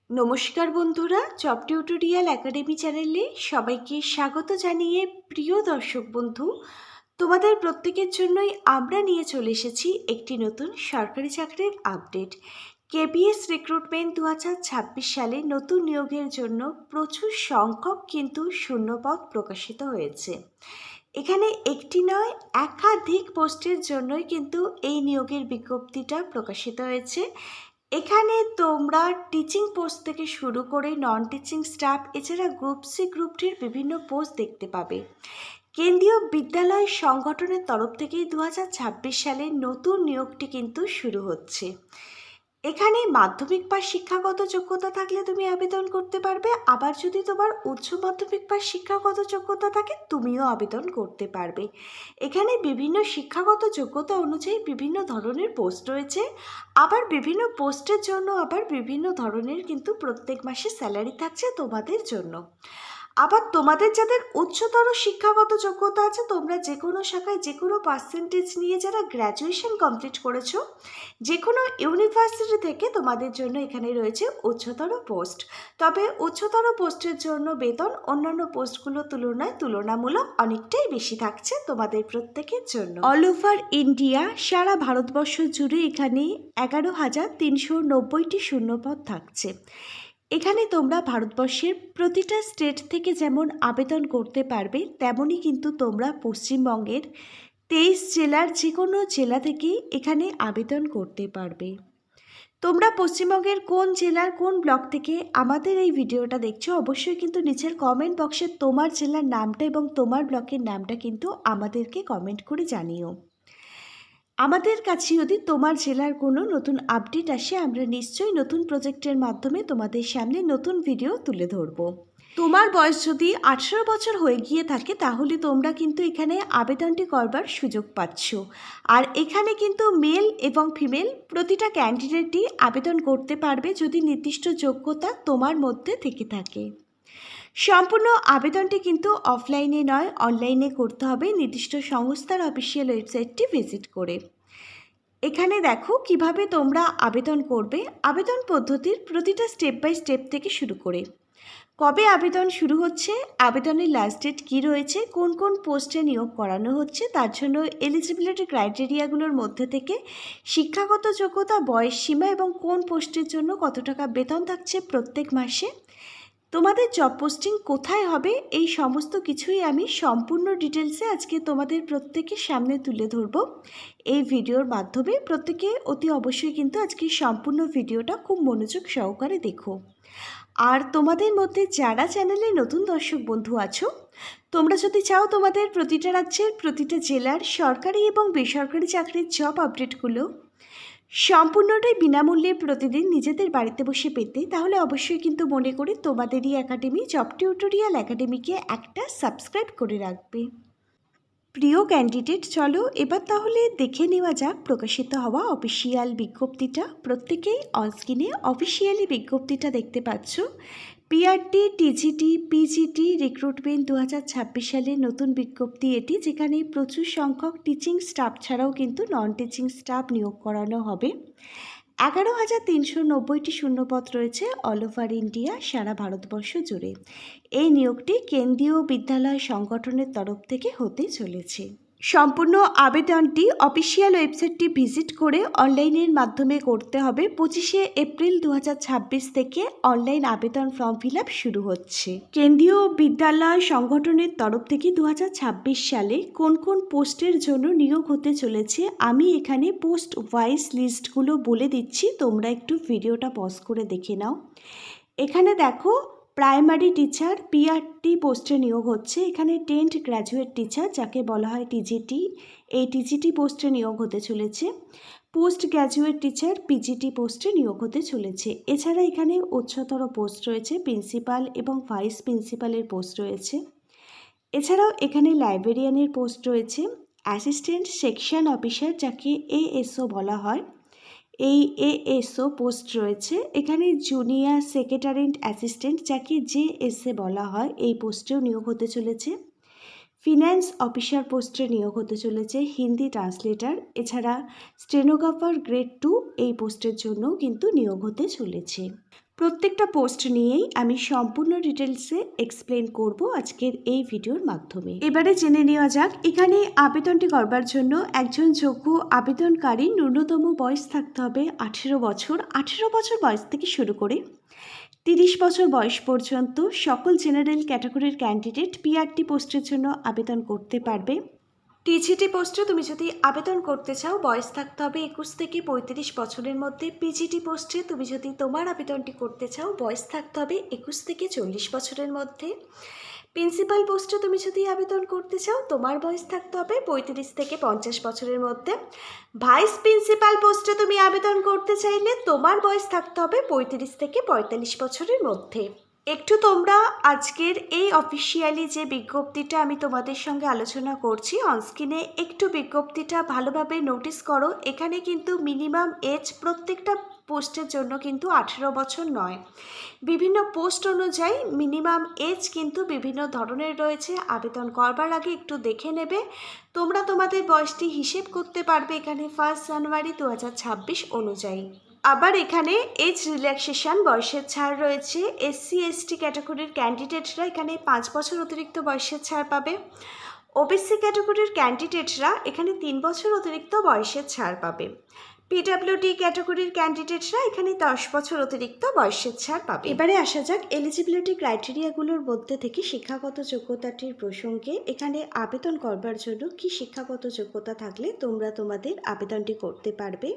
নমস্কার বন্ধুরা, job tutorial academy চ্যানেলে সবাইকে স্বাগত জানিয়ে প্রিয় দর্শক বন্ধু, তোমাদের প্রত্যেকের জন্যই আমরা নিয়ে চলে এসেছি একটি নতুন সরকারি চাকরির আপডেট। কেবিএস রিক্রুটমেন্ট 2026 সালে নতুন নিয়োগের জন্য প্রচুর সংখ্যক কিন্তু শূন্যপদ প্রকাশিত হয়েছে। এখানে একটি নয়, একাধিক পোস্টের জন্যই কিন্তু এই নিয়োগের বিজ্ঞপ্তিটা প্রকাশিত হয়েছে। এখানে তোমরা টিচিং পোস্ট থেকে শুরু করে নন টিচিং স্টাফ, এছাড়া গ্রুপ সি গ্রুপ ডির বিভিন্ন পোস্ট দেখতে পাবে। কেন্দ্রীয় বিদ্যালয় সংগঠনের তরফ থেকেই 2026 সালে নতুন নিয়োগটি কিন্তু শুরু হচ্ছে। এখানে মাধ্যমিক পাস শিক্ষাগত যোগ্যতা থাকলে তুমি আবেদন করতে পারবে, আবার যদি তোমার উচ্চ মাধ্যমিক পাস শিক্ষাগত যোগ্যতা থাকে তুমিও আবেদন করতে পারবে। এখানে বিভিন্ন শিক্ষাগত যোগ্যতা অনুযায়ী বিভিন্ন ধরনের পোস্ট রয়েছে, আবার বিভিন্ন পোস্টের জন্য আবার বিভিন্ন ধরনের কিন্তু প্রত্যেক মাসে স্যালারি থাকছে তোমাদের জন্য। আবার তোমাদের যাদের উচ্চতর শিক্ষাগত যোগ্যতা আছে, তোমরা যে কোনো শাখায় যে কোনো পার্সেন্টেজ নিয়ে যারা গ্র্যাজুয়েশন কমপ্লিট করেছো, যে কোনো ইউনিভার্সিটি থেকে তোমাদের জন্য এখানে রয়েছে উচ্চতর পোস্ট। তবে উচ্চতর পোস্টের জন্য বেতন অন্যান্য পোস্টগুলোর তুলনায় তুলনামূলক অনেকটাই বেশি থাকছে তোমাদের প্রত্যেকের জন্য। অল ওভার ইন্ডিয়া, সারা ভারতবর্ষ জুড়ে এখানে 11,390টি শূন্যপদ থাকছে। এখানে তোমরা ভারতবর্ষের প্রতিটা স্টেট থেকে যেমন আবেদন করতে পারবে, তেমনই কিন্তু তোমরা পশ্চিমবঙ্গের 23 জেলার যে কোনো জেলা থেকেই এখানে আবেদন করতে পারবে। তোমরা পশ্চিমবঙ্গের কোন জেলার কোন ব্লক থেকে আমাদের এই ভিডিওটা দেখছো, অবশ্যই কিন্তু নিচের কমেন্ট বক্সে তোমার জেলার নামটা এবং তোমার ব্লকের নামটা কিন্তু আমাদেরকে কমেন্ট করে জানিও। আমাদের কাছে যদি তোমার জেলার কোনো নতুন আপডেট আসে, আমরা নিশ্চয়ই নতুন প্রজেক্টের মাধ্যমে তোমাদের সামনে নতুন ভিডিও তুলে ধরব। তোমার বয়স যদি 18 বছর হয়ে গিয়ে থাকে তাহলে তোমরা কিন্তু এখানে আবেদনটি করবার সুযোগ পাচ্ছ। আর এখানে কিন্তু মেল এবং ফিমেল প্রতিটা ক্যান্ডিডেটই আবেদন করতে পারবে যদি নির্দিষ্ট যোগ্যতা তোমার মধ্যে থেকে থাকে। সম্পূর্ণ আবেদনটি কিন্তু অফলাইনে নয়, অনলাইনে করতে হবে নির্দিষ্ট সংস্থার অফিসিয়াল ওয়েবসাইটটি ভিজিট করে। এখানে দেখো কিভাবে তোমরা আবেদন করবে। আবেদন পদ্ধতির প্রতিটা স্টেপ বাই স্টেপ থেকে শুরু করে কবে আবেদন শুরু হচ্ছে, আবেদনের লাস্ট ডেট কী রয়েছে, কোন কোন পোস্টে নিয়োগ করানো হচ্ছে, তার জন্য এলিজিবিলিটি ক্রাইটেরিয়াগুলোর মধ্যে থেকে শিক্ষাগত যোগ্যতা, বয়স সীমা এবং কোন পোস্টের জন্য কত টাকা বেতন থাকছে প্রত্যেক মাসে, তোমাদের জব পোস্টিং কোথায় হবে, এই সমস্ত কিছুই আমি সম্পূর্ণ ডিটেলসে আজকে তোমাদের প্রত্যেকের সামনে তুলে ধরব এই ভিডিওর মাধ্যমে। প্রত্যেকে অতি অবশ্যই কিন্তু আজকে সম্পূর্ণ ভিডিওটা খুব মনোযোগ সহকারে দেখো। আর তোমাদের মধ্যে যারা চ্যানেলে নতুন দর্শক বন্ধু আছো, তোমরা যদি চাও তোমাদের প্রতিটা রাজ্যের প্রতিটা জেলার সরকারি এবং বেসরকারি চাকরির জব আপডেটগুলো সম্পূর্ণটাই বিনামূল্যে প্রতিদিন নিজেদের বাড়িতে বসে পেতে, তাহলে অবশ্যই কিন্তু মনে করি তোমাদেরই একাডেমি জব টিউটোরিয়াল একাডেমিকে একটা সাবস্ক্রাইব করে রাখবে। প্রিয় ক্যান্ডিডেট, চলো এবার তাহলে দেখে নেওয়া যাক প্রকাশিত হওয়া অফিসিয়াল বিজ্ঞপ্তিটা। প্রত্যেকেই অনস্ক্রিনে অফিসিয়ালি বিজ্ঞপ্তিটা দেখতে পাচ্ছ। পিআরটি, টিজিটি, পিজিটি রিক্রুটমেন্ট 2026 সালের নতুন বিজ্ঞপ্তি এটি, যেখানে প্রচুর সংখ্যক টিচিং স্টাফ ছাড়াও কিন্তু নন টিচিং স্টাফ নিয়োগ করানো হবে। 11,390টি শূন্যপদ রয়েছে অল ওভার ইন্ডিয়া, সারা ভারতবর্ষ জুড়ে। এই নিয়োগটি কেন্দ্রীয় বিদ্যালয় সংগঠনের তরফ থেকে হতে চলেছে। সম্পূর্ণ আবেদনটি অফিসিয়াল ওয়েবসাইটটি ভিজিট করে অনলাইনের মাধ্যমে করতে হবে। 25শে এপ্রিল 2026 থেকে অনলাইন আবেদন ফর্ম ফিল আপ শুরু হচ্ছে। কেন্দ্রীয় বিদ্যালয় সংগঠনের তরফ থেকে 2026 সালে কোন কোন পোস্টের জন্য নিয়োগ হতে চলেছে আমি এখানে পোস্ট ওয়াইজ লিস্টগুলো বলে দিচ্ছি, তোমরা একটু ভিডিওটা পজ করে দেখে নাও। এখানে দেখো প্রাইমারি টিচার পিআরটি পোস্টে নিয়োগ হচ্ছে। এখানে 10th গ্র্যাজুয়েট টিচার যাকে বলা হয় টিজিটি, এই টিজিটি পোস্টে নিয়োগ হতে চলেছে। পোস্ট গ্র্যাজুয়েট টিচার পিজিটি পোস্টে নিয়োগ হতে চলেছে। এছাড়া এখানে উচ্চতর পোস্ট রয়েছে, প্রিন্সিপাল এবং ভাইস প্রিন্সিপালের পোস্ট রয়েছে। এছাড়াও এখানে লাইব্রেরিয়ানের পোস্ট রয়েছে, অ্যাসিস্ট্যান্ট সেকশন অফিসার যাকে এএসও বলা হয়, এই এএসও পোস্ট রয়েছে। এখানে জুনিয়র সেক্রেটারিয়েট অ্যাসিস্ট্যান্ট যাকে জেএসএ বলা হয়, এই পোস্টেও নিয়োগ হতে চলেছে। ফিন্যান্স অফিসার পোস্টে নিয়োগ হতে চলেছে, হিন্দি ট্রান্সলেটার। এছাড়া স্টেনোগ্রাফার গ্রেড 2 এই পোস্টের জন্যও কিন্তু নিয়োগ হতে চলেছে। প্রত্যেকটা পোস্ট নিয়েই আমি সম্পূর্ণ ডিটেলসে এক্সপ্লেন করব আজকের এই ভিডিওর মাধ্যমে। এবারে জেনে নেওয়া যাক, এখানে আবেদনটি করবার জন্য একজন যোগ্য আবেদনকারী ন্যূনতম বয়স থাকতে হবে 18 বছর। 18 বছর বয়স থেকে শুরু করে 30 বছর বয়স পর্যন্ত সকল জেনারেল ক্যাটাগরির ক্যান্ডিডেট পিআরটি পোস্টের জন্য আবেদন করতে পারবে। টিজিটি পোস্টে তুমি যদি আবেদন করতে চাও বয়স থাকতে হবে 21 থেকে 35 বছরের মধ্যে। পিজিটি পোস্টে তুমি যদি তোমার আবেদনটি করতে চাও বয়স থাকতে হবে 21 থেকে 40 বছরের মধ্যে। প্রিন্সিপাল পোস্টে তুমি যদি আবেদন করতে চাও তোমার বয়স থাকতে হবে 35 থেকে 50 বছরের মধ্যে। ভাইস প্রিন্সিপাল পোস্টে তুমি আবেদন করতে চাইলে তোমার বয়স থাকতে হবে 35 থেকে 45 বছরের মধ্যে। একটু তোমরা আজকের এই অফিসিয়ালি যে বিজ্ঞপ্তিটা আমি তোমাদের সঙ্গে আলোচনা করছি অনস্ক্রিনে একটু বিজ্ঞপ্তিটা ভালোভাবে নোটিস করো। এখানে কিন্তু মিনিমাম এজ প্রত্যেকটা পোস্টের জন্য কিন্তু 18 বছর নয়, বিভিন্ন পোস্ট অনুযায়ী মিনিমাম এজ কিন্তু বিভিন্ন ধরনের রয়েছে। আবেদন করবার আগে একটু দেখে নেবে, তোমরা তোমাদের বয়সটি হিসেব করতে পারবে এখানে 1 জানুয়ারি 2026 অনুযায়ী। আবার এখানে এজ রিল্যাক্সেশন বয়সের ছাড় রয়েছে। এসসি এসটি ক্যাটাগরির ক্যান্ডিডেটরা এখানে 5 বছর অতিরিক্ত বয়সের ছাড় পাবে। ওবিসি ক্যাটাগরির ক্যান্ডিডেটরা এখানে 3 বছর অতিরিক্ত বয়সের ছাড় পাবে। পিডাব্লিউডি ক্যাটাগরির ক্যান্ডিডেটরা এখানে 10 বছর অতিরিক্ত বয়সের ছাড় পাবে। এবারে আসা যাক এলিজিবিলিটি ক্রাইটেরিয়াগুলোর মধ্যে থেকে শিক্ষাগত যোগ্যতাটির প্রসঙ্গে। এখানে আবেদন করবার জন্য কি শিক্ষাগত যোগ্যতা থাকলে তোমরা তোমাদের আবেদনটি করতে পারবে।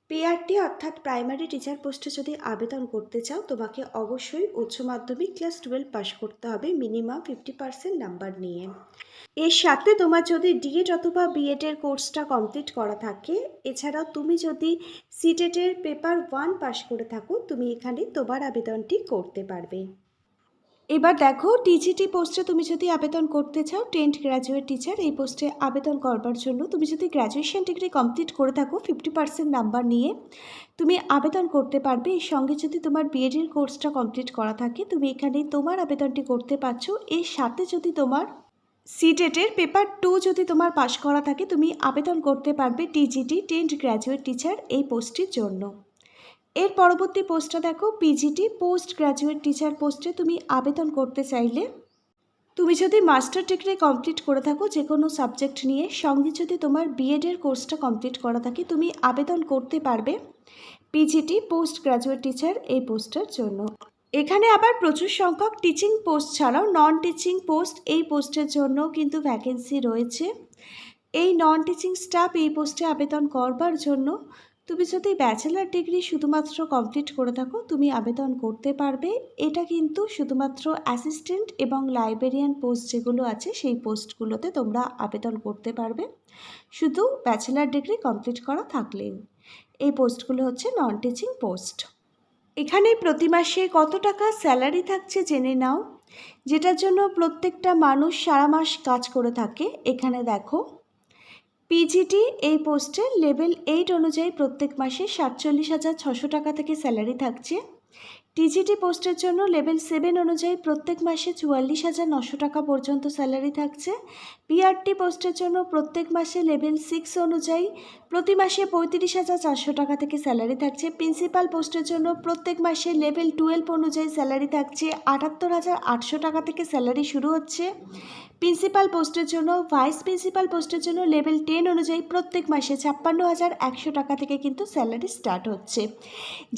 পিআরটি অর্থাৎ প্রাইমারি টিচার পোস্টে যদি আবেদন করতে চাও তোমাকে অবশ্যই উচ্চ মাধ্যমিক ক্লাস 12 পাস করতে হবে মিনিমাম 50% নাম্বার নিয়ে। এর সাথে তোমার যদি ডিএড অথবা বিএডের কোর্সটা কমপ্লিট করা থাকে, এছাড়াও তুমি যদি সিটেটের পেপার 1 পাস করে থাকো তুমি এখানে তোমার আবেদনটি করতে পারবে। এবার দেখো টিজিটি পোস্টে তুমি যদি আবেদন করতে চাও 10th গ্র্যাজুয়েট টিচার, এই পোস্টে আবেদন করবার জন্য তুমি যদি গ্র্যাজুয়েশন ডিগ্রি কমপ্লিট করে থাকো 50% নাম্বার নিয়ে তুমি আবেদন করতে পারবে। এর সঙ্গে যদি তোমার বিএডের কোর্সটা কমপ্লিট করা থাকে তুমি এখানে তোমার আবেদনটি করতে পারছো। এর সাথে যদি তোমার সিটেটের পেপার 2 যদি তোমার পাস করা থাকে তুমি আবেদন করতে পারবে টিজিটি 10th গ্র্যাজুয়েট টিচার এই পোস্টটির জন্য। এর পরবর্তী পোস্টটা দেখো পিজিটি পোস্ট গ্র্যাজুয়েট টিচার পোস্টে তুমি আবেদন করতে চাইলে তুমি যদি মাস্টার ডিগ্রি কমপ্লিট করে থাকো যে কোনো সাবজেক্ট নিয়ে, সঙ্গে যদি তোমার বিএডের কোর্সটা কমপ্লিট করা থাকে তুমি আবেদন করতে পারবে পিজিটি পোস্ট গ্র্যাজুয়েট টিচার এই পোস্টের জন্য। এখানে আবার প্রচুর সংখ্যক টিচিং পোস্ট ছাড়াও নন টিচিং পোস্ট এই পোস্টের জন্য কিন্তু ভ্যাকেন্সি রয়েছে। এই নন টিচিং স্টাফ এই পোস্টে আবেদন করবার জন্য তুমি যদি ব্যাচেলার ডিগ্রি শুধুমাত্র কমপ্লিট করে থাকো তুমি আবেদন করতে পারবে। এটা কিন্তু শুধুমাত্র অ্যাসিস্ট্যান্ট এবং লাইব্রেরিয়ান পোস্ট যেগুলো আছে সেই পোস্টগুলোতে তোমরা আবেদন করতে পারবে শুধু ব্যাচেলার ডিগ্রি কমপ্লিট করা থাকলেই। এই পোস্টগুলো হচ্ছে নন টিচিং পোস্ট। এখানে প্রতি মাসে কত টাকা স্যালারি থাকছে জেনে নাও, যেটার জন্য প্রত্যেকটা মানুষ সারা মাস কাজ করে থাকে। এখানে দেখো পিজিটি এই পোস্টে লেভেল 8 অনুযায়ী প্রত্যেক মাসে 47,600 টাকা থেকে স্যালারি থাকছে। টিজিটি পোস্টের জন্য লেভেল 7 অনুযায়ী প্রত্যেক মাসে 44,900 টাকা পর্যন্ত স্যালারি থাকছে। পিআরটি পোস্টের জন্য প্রত্যেক মাসে লেভেল 6 অনুযায়ী প্রতি মাসে 35,400 টাকা থেকে স্যালারি থাকছে। প্রিন্সিপাল পোস্টের জন্য প্রত্যেক মাসে লেভেল 12 অনুযায়ী স্যালারি থাকছে 78,800 টাকা থেকে স্যালারি শুরু হচ্ছে। প্রিন্সিপাল পোস্টের জন্য ভাইস প্রিন্সিপাল পোস্টের জন্য লেভেল 10 অনুযায়ী প্রত্যেক মাসে 56,100 টাকা থেকে কিন্তু স্যালারি স্টার্ট হচ্ছে।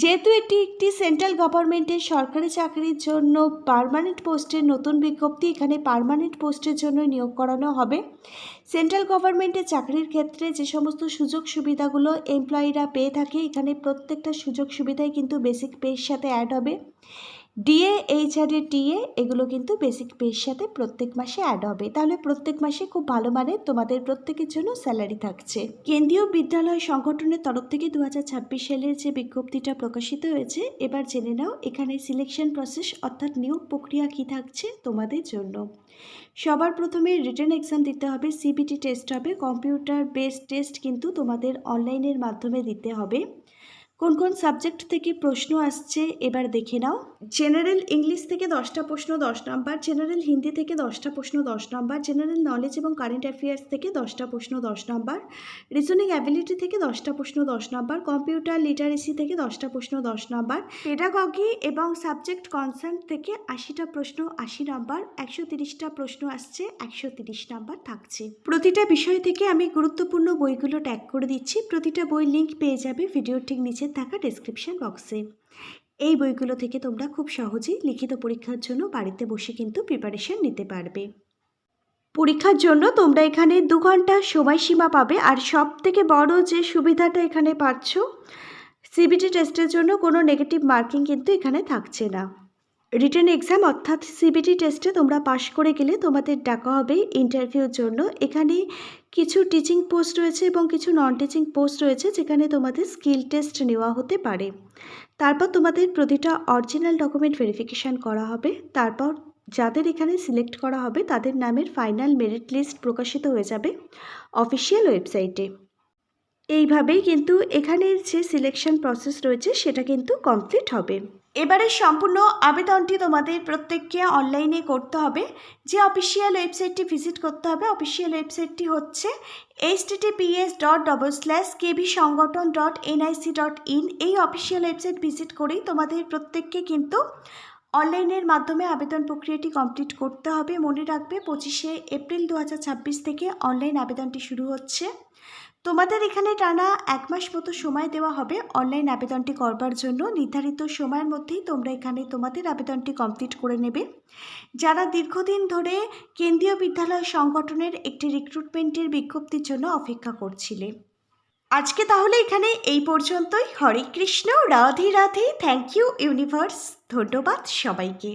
যেহেতু এটি একটি সেন্ট্রাল গভর্নমেন্টের সরকারি চাকরির জন্য পার্মানেন্ট পোস্টের নতুন বিজ্ঞপ্তি, এখানে পার্মানেন্ট পোস্টের জন্য নিয়োগ করানো হবে। সেন্ট্রাল গভর্নমেন্টের চাকরির ক্ষেত্রে যে সমস্ত সুযোগ সুবিধাগুলো এমপ্লয়িরা পেয়ে থাকে এখানে প্রত্যেকটা সুযোগ সুবিধাই কিন্তু বেসিক পের সাথে অ্যাড হবে। ডিএ এইচআরএ টিএ এগুলো কিন্তু বেসিক পের সাথে প্রত্যেক মাসে অ্যাড হবে। তাহলে প্রত্যেক মাসে খুব ভালো মানের তোমাদের প্রত্যেকের জন্য স্যালারি থাকছে। কেন্দ্রীয় বিদ্যালয় সংগঠনের তরফ থেকে 2026 সালের যে বিজ্ঞপ্তিটা প্রকাশিত হয়েছে এবার জেনে নাও এখানে সিলেকশন প্রসেস অর্থাৎ নিয়োগ প্রক্রিয়া কী থাকছে তোমাদের জন্য। সবার প্রথমে রিটেন এক্সাম দিতে হবে, সিবিটি টেস্ট হবে, কম্পিউটার বেসড টেস্ট কিন্তু তোমাদের অনলাইনের মাধ্যমে দিতে হবে। কোন কোন সাবজেক্ট থেকে প্রশ্ন আসছে এবার দেখে নাও। জেনারেল ইংলিশ থেকে 10টা প্রশ্ন 10 নাম্বার, জেনারেল হিন্দি থেকে 10টা প্রশ্ন 10 নাম্বার, জেনারেল নলেজ এবং কারেন্ট অ্যাফেয়ার্স থেকে 10টা প্রশ্ন 10 নাম্বার, রিজনিং অ্যাবিলিটি থেকে 10টা প্রশ্ন 10 নাম্বার, কম্পিউটার লিটারেসি থেকে 10টা প্রশ্ন 10 নাম্বার, পেডাগগি এবং সাবজেক্ট কনসার্ন থেকে 80টা প্রশ্ন 80 নাম্বার, 130টা প্রশ্ন আসছে, 130 নাম্বার থাকছে। প্রতিটা বিষয় থেকে আমি গুরুত্বপূর্ণ বইগুলো ট্যাগ করে দিচ্ছি। প্রতিটা বই লিঙ্ক পেয়ে যাবে ভিডিওর ঠিক নিচে থাকা ডেসক্রিপশন বক্সে। এই বইগুলো থেকে তোমরা খুব সহজেই লিখিত পরীক্ষার জন্য বাড়িতে বসে কিন্তু প্রিপারেশন নিতে পারবে। পরীক্ষার জন্য তোমরা এখানে 2 ঘন্টা সময়সীমা পাবে। আর সব থেকে বড় যে সুবিধাটা এখানে পাচ্ছ, সিবিটি টেস্টের জন্য কোনো নেগেটিভ মার্কিং কিন্তু এখানে থাকছে না। রিটেন এক্সাম অর্থাৎ সিবিটি টেস্টে তোমরা পাশ করে গেলে তোমাদের ডাকা হবে ইন্টারভিউর জন্য। এখানে কিছু টিচিং পোস্ট রয়েছে এবং কিছু নন টিচিং পোস্ট রয়েছে, যেখানে তোমাদের স্কিল টেস্ট নেওয়া হতে পারে। তারপর তোমাদের প্রতিটা অরিজিনাল ডকুমেন্ট ভেরিফিকেশান করা হবে। তারপর যাদের এখানে সিলেক্ট করা হবে তাদের নামের ফাইনাল মেরিট লিস্ট প্রকাশিত হয়ে যাবে অফিসিয়াল ওয়েবসাইটে। এইভাবেই কিন্তু এখানের যে সিলেকশন প্রসেস রয়েছে সেটা কিন্তু কমপ্লিট হবে। এবারে সম্পূর্ণ আবেদনটি তোমাদের প্রত্যেককে অনলাইনে করতে হবে। যে অফিসিয়াল ওয়েবসাইটটি ভিজিট করতে হবে, অফিসিয়াল ওয়েবসাইটটি হচ্ছে https://kbsanghaton.nic.in। এই অফিসিয়াল ওয়েবসাইট ভিজিট করেই তোমাদের প্রত্যেককে কিন্তু অনলাইনের মাধ্যমে আবেদন প্রক্রিয়াটি কমপ্লিট করতে হবে। মনে রাখবে 25শে এপ্রিল 2026 থেকে অনলাইন আবেদনটি শুরু হচ্ছে। তোমাদের এখানে টানা 1 মাস মতো সময় দেওয়া হবে অনলাইন আবেদনটি করবার জন্য। নির্ধারিত সময়ের মধ্যেই তোমরা এখানে তোমাদের আবেদনটি কমপ্লিট করে নেবে। যারা দীর্ঘদিন ধরে কেন্দ্রীয় বিদ্যালয় সংগঠনের একটি রিক্রুটমেন্টের বিজ্ঞপ্তির জন্য অপেক্ষা করছিলে। আজকে তাহলে এখানে এই পর্যন্তই। Hare Krishna, Radhe Radhe, thank you universe, ধন্যবাদ সবাইকে।